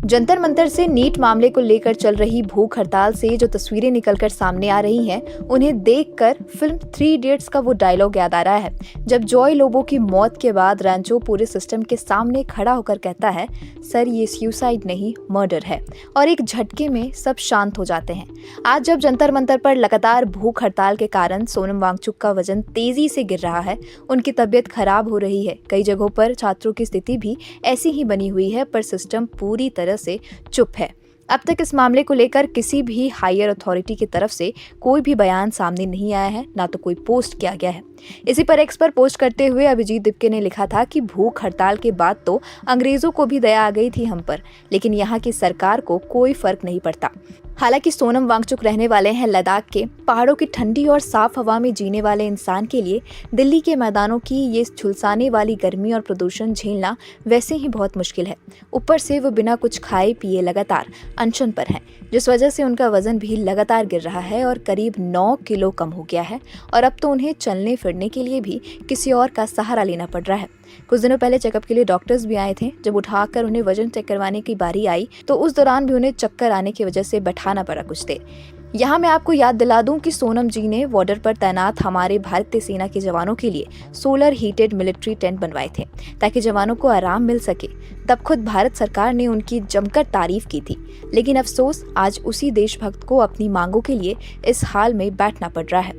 जंतर मंतर से नीट मामले को लेकर चल रही भूख हड़ताल से जो तस्वीरें निकलकर सामने आ रही हैं, उन्हें देखकर फिल्म 3 इडियट्स का वो डायलॉग याद आ रहा है, जब जॉय लोबो की मौत के बाद रैंचो पूरे सिस्टम के सामने खड़ा होकर कहता है, सर ये सुसाइड नहीं मर्डर है, और एक झटके में सब शांत हो जाते हैं। आज जब जंतर मंतर पर लगातार भूख हड़ताल के कारण सोनम वांगचुक का वजन तेजी से गिर रहा है, उनकी तबीयत खराब हो रही है, कई जगहों पर छात्रों की स्थिति भी ऐसी ही बनी हुई है, पर सिस्टम पूरी तरह से चुप है। अब तक इस मामले को लेकर किसी भी हायर अथॉरिटी की तरफ से कोई भी बयान सामने नहीं आया है, ना तो कोई पोस्ट किया गया है। इसी पर एक्स पर पोस्ट करते हुए अभिजीत दिपके ने लिखा था कि भूख हड़ताल के बाद तो अंग्रेजों को भी दया आ गई थी हम पर, लेकिन यहाँ की सरकार को कोई फर्क नहीं पड़ता। हालांकि सोनम वांगचुक रहने वाले हैं लद्दाख के, पहाड़ों की ठंडी और साफ हवा में जीने वाले इंसान के लिए दिल्ली के मैदानों की ये झुलसाने वाली गर्मी और प्रदूषण झेलना वैसे ही बहुत मुश्किल है। ऊपर से वो बिना कुछ खाए पिए लगातार अनशन पर हैं, जिस वजह से उनका वजन भी लगातार गिर रहा है और करीब 9 किलो कम हो गया है, और अब तो उन्हें चलने फिरने के लिए भी किसी और का सहारा लेना पड़ रहा है। कुछ दिनों पहले चेकअप के लिए डॉक्टर्स भी आए थे। जब उठाकर उन्हें वजन चेक करवाने की बारी आई तो उस दौरान भी उन्हें चक्कर आने की वजह से बैठाना पड़ा कुछ देर। यहाँ मैं आपको याद दिला दूं कि सोनम जी ने बॉर्डर पर तैनात हमारे भारतीय सेना के जवानों के लिए सोलर हीटेड मिलिट्री टेंट बनवाए थे ताकि जवानों को आराम मिल सके। तब खुद भारत सरकार ने उनकी जमकर तारीफ की थी, लेकिन अफसोस आज उसी देशभक्त को अपनी मांगों के लिए इस हाल में बैठना पड़ रहा है।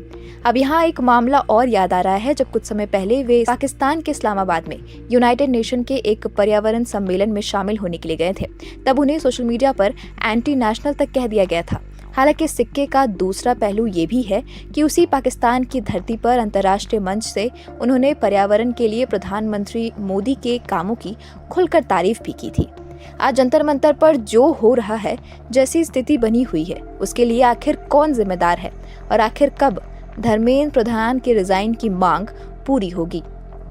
अब यहाँ एक मामला और याद आ रहा है, जब कुछ समय पहले वे पाकिस्तान के इस्लामाबाद में यूनाइटेड नेशन के एक पर्यावरण सम्मेलन में शामिल होने के लिए गए थे। तब उन्हें सोशल मीडिया पर एंटी नेशनल तक कह दिया गया था। हालांकि सिक्के का दूसरा पहलू ये भी है कि उसी पाकिस्तान की धरती पर अंतर्राष्ट्रीय मंच से उन्होंने पर्यावरण के लिए प्रधानमंत्री मोदी के कामों की खुलकर तारीफ भी की थी। आज जंतर मंतर पर जो हो रहा है, जैसी स्थिति बनी हुई है, उसके लिए आखिर कौन जिम्मेदार है और आखिर कब धर्मेंद्र प्रधान के रिजाइन की मांग पूरी होगी?